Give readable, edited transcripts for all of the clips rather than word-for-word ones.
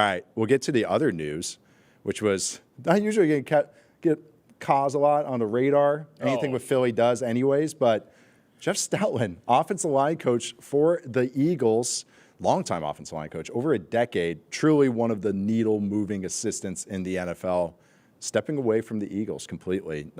All right, we'll get to the other news, which was not usually get cause a lot on the radar. Anything with Philly does anyways, but Jeff Stoutland, offensive line coach for the Eagles, longtime offensive line coach, over a decade, truly one of the needle-moving assistants in the NFL, stepping away from the Eagles completely,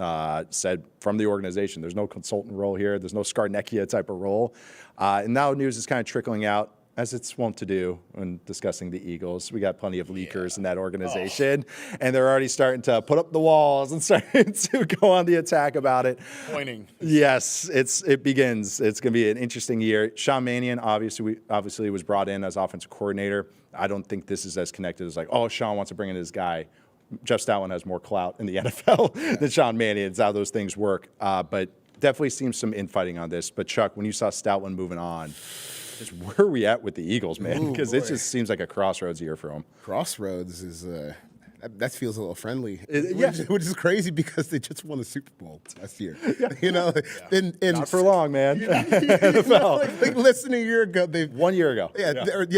said from the organization, there's no consultant role here, there's no Scarnecchia type of role. And now news is kind of trickling out, as it's wont to do when discussing the Eagles. We got plenty of leakers in that organization, and they're already starting to put up the walls and starting to go on the attack about it. Pointing. Yes, it begins. It's going to be an interesting year. Sean Mannion obviously was brought in as offensive coordinator. I don't think this is as connected as like, oh, Sean wants to bring in his guy. Jeff Stoutland has more clout in the NFL than Sean Mannion. It's how those things work. But definitely seems some infighting on this. But Chuck, when you saw Stoutland moving on, just where are we at with the Eagles, man? Because it just seems like a crossroads year for them. Crossroads is that feels a little friendly, which is crazy because they just won the Super Bowl last year. You know, and not for long, man. NFL. Like less than a year ago, 1 year ago.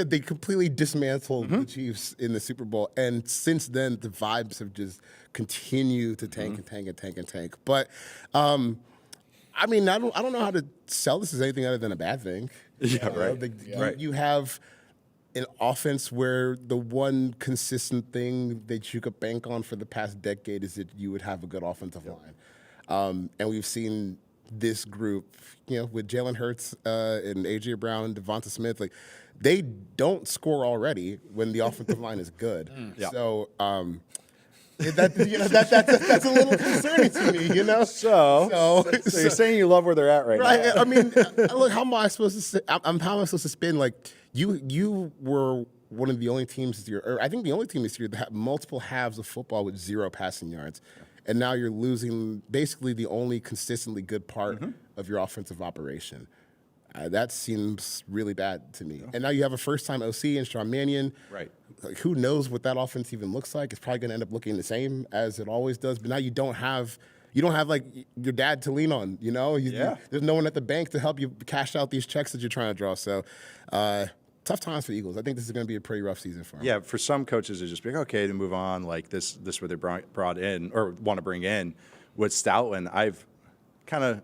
They completely dismantled the Chiefs in the Super Bowl, and since then the vibes have just continued to tank and tank and tank and tank. But I mean, I don't know how to sell this as anything other than a bad thing. Yeah, right. Right. You have an offense where the one consistent thing that you could bank on for the past decade is that you would have a good offensive line. And we've seen this group, with Jalen Hurts and A.J. Brown and Devonta Smith, like they don't score already when the offensive line is good. So that's a little concerning to me, So you're saying you love where they're at right now. I mean, look, how am I supposed to say? How am I supposed to spin? Like, you were one of the only teams this year, or I think the only team this year that had multiple halves of football with 0 passing yards. And now you're losing basically the only consistently good part of your offensive operation. That seems really bad to me. And now you have a first-time OC in Sean Mannion. Right. Like, who knows what that offense even looks like? It's probably going to end up looking the same as it always does. But now you don't have like your dad to lean on. There's no one at the bank to help you cash out these checks that you're trying to draw. So tough times for the Eagles. I think this is going to be a pretty rough season for them. Yeah, for some coaches, it's just like, okay, to move on. Like this what they brought in or want to bring in. With Stoutland, I've kind of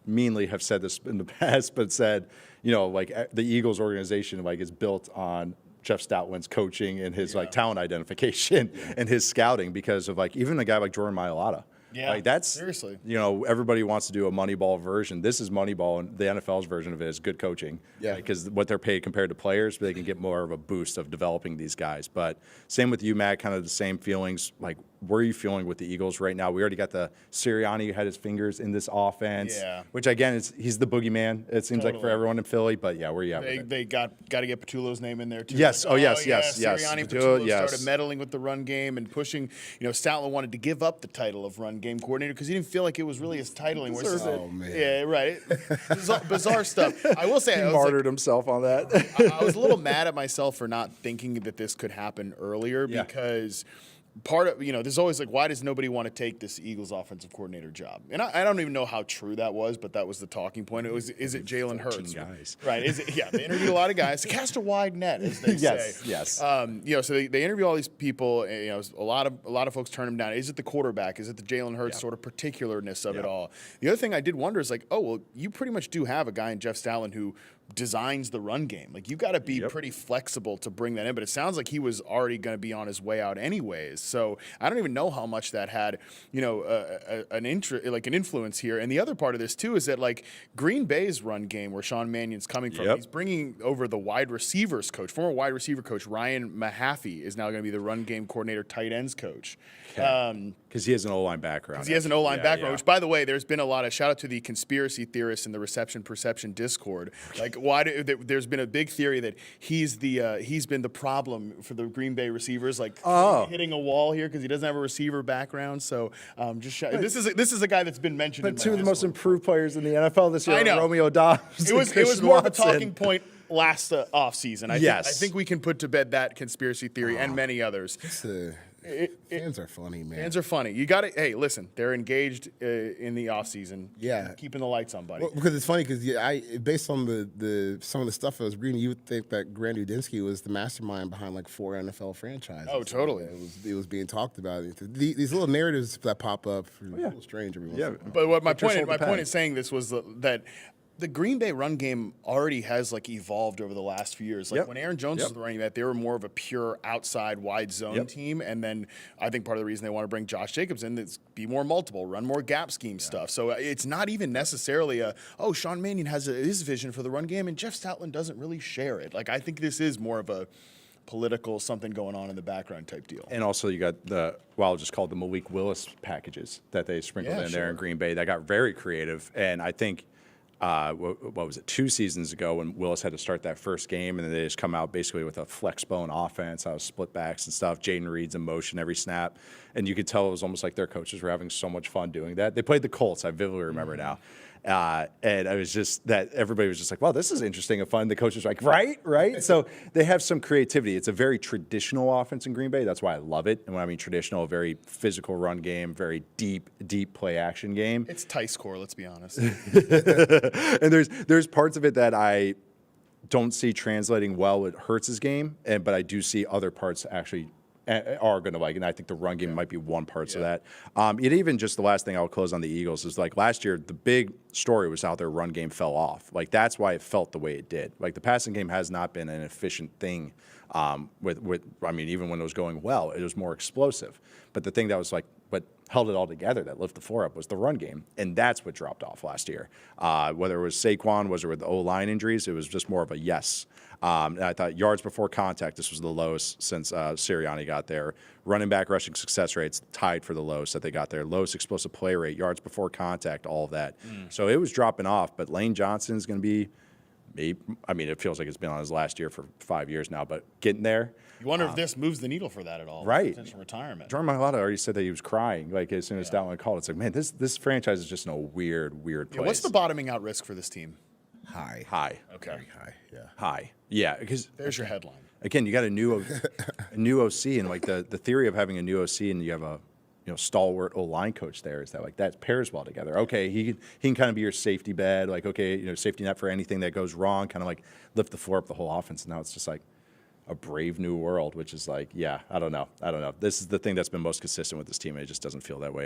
meanly have said this in the past, but said, like the Eagles organization is built on Jeff Stoutland's coaching and his talent identification and his scouting because of even a guy like Jordan Mailata. Yeah, that's seriously. Everybody wants to do a Moneyball version. This is Moneyball, and the NFL's version of it is good coaching. Yeah, because what they're paid compared to players, they can get more of a boost of developing these guys. But same with you, Matt. Kind of the same feelings. Like, where are you feeling with the Eagles right now? We already got the Sirianni who had his fingers in this offense. Yeah. Which again, he's the boogeyman. It seems like for everyone in Philly. But yeah, where are you at with it? They got to get Patullo's name in there too. Yes. Yes. Sirianni, Patullo started meddling with the run game and pushing. Stoutland wanted to give up the title of run game coordinator because he didn't feel like it was really his titling. Oh man. Yeah, right. Bizarre stuff. I will say, he martyred himself on that. I was a little mad at myself for not thinking that this could happen earlier because part of, there's always why does nobody want to take this Eagles offensive coordinator job? And I don't even know how true that was, but that was the talking point. It was, is it Jalen Hurts? Guys. Right. Is it? Yeah. They interviewed a lot of guys. Cast a wide net, as they say. Yes. So they interview all these people. And, a lot of folks turn them down. Is it the quarterback? Is it the Jalen Hurts sort of particularness of it all? The other thing I did wonder is you pretty much do have a guy in Jeff Stoutland who designs the run game. You got to be pretty flexible to bring that in, but it sounds like he was already going to be on his way out anyways. So I don't even know how much that had, an influence here. And the other part of this too is that Green Bay's run game, where Sean Mannion's coming from, he's bringing over the wide receivers coach, former wide receiver coach Ryan Mahaffey is now going to be the run game coordinator, tight ends coach. Because he has an O-line background. Because he has an O-line background, which, by the way, there's been a lot of shout out to the conspiracy theorists in the Reception Perception Discord. There's been a big theory that he's been the problem for the Green Bay receivers, hitting a wall here because he doesn't have a receiver background. So this is a guy that's been mentioned. But two of the most improved players in the NFL this year, I know. Romeo Dobbs. It was more of a talking point last off season. I think we can put to bed that conspiracy theory and many others. Fans are funny, man. Fans are funny. You got to, hey, listen, they're engaged in the off season. Yeah. Keeping the lights on, buddy. Well, because it's funny because based on the some of the stuff I was reading, you would think that Grant Udinsky was the mastermind behind like 4 NFL franchises. Oh, totally. It was being talked about. These little narratives that pop up are a little strange every once in a while. But what my point in saying this was that the Green Bay run game already has like evolved over the last few years. Like when Aaron Jones was running that, they were more of a pure outside wide zone team. And then I think part of the reason they want to bring Josh Jacobs in is be more multiple, run more gap scheme stuff. So it's not even necessarily Sean Mannion has his vision for the run game and Jeff Stoutland doesn't really share it. Like I think this is more of a political something going on in the background type deal. And also you got I'll just call it the Malik Willis packages that they sprinkled in there in Green Bay that got very creative. And I think what was it, 2 seasons ago when Willis had to start that first game, and then they just come out basically with a flex bone offense, split backs and stuff. Jaden Reed's in motion every snap, and you could tell it was almost like their coaches were having so much fun doing that. They played the Colts, I vividly remember now. And I was just that everybody was just like, wow, this is interesting and fun. The coach was like, right. So they have some creativity. It's a very traditional offense in Green Bay. That's why I love it. And when I mean traditional, a very physical run game, very deep play action game. It's Tice core, let's be honest. And there's parts of it that I don't see translating well with Hurts' game, but I do see other parts actually are going to like, and I think the run game might be one part of that. It even just the last thing I'll close on the Eagles is like last year, the big story was how their run game fell off. Like that's why it felt the way it did. Like the passing game has not been an efficient thing. I mean, even when it was going well, it was more explosive. But the thing that was like, what held it all together, that lifted the floor up, was the run game, and that's what dropped off last year. Whether it was Saquon, was it with the O-line injuries, it was just more of a yes. And I thought yards before contact, this was the lowest since Sirianni got there. Running back rushing success rates tied for the lowest that they got there. Lowest explosive play rate, yards before contact, all of that. So it was dropping off, but Lane Johnson's going to be, it feels like it's been on his last year for 5 years now, but getting there. You wonder if this moves the needle for that at all. Right. Potential retirement. Jordan Mailata already said that he was crying, like as soon as Stoutland called. It's like, man, this franchise is just in a weird place. What's the bottoming out risk for this team? High. Okay. Very high. Yeah. High. Yeah, because There's your headline. again, you got a new OC, and like the theory of having a new OC and you have a stalwart O-line coach there is that like that pairs well together. Okay, he can kind of be your safety bed, like okay, safety net for anything that goes wrong, kind of like lift the floor up the whole offense. And now it's just like a brave new world, which is like, I don't know. This is the thing that's been most consistent with this team, and it just doesn't feel that way anymore.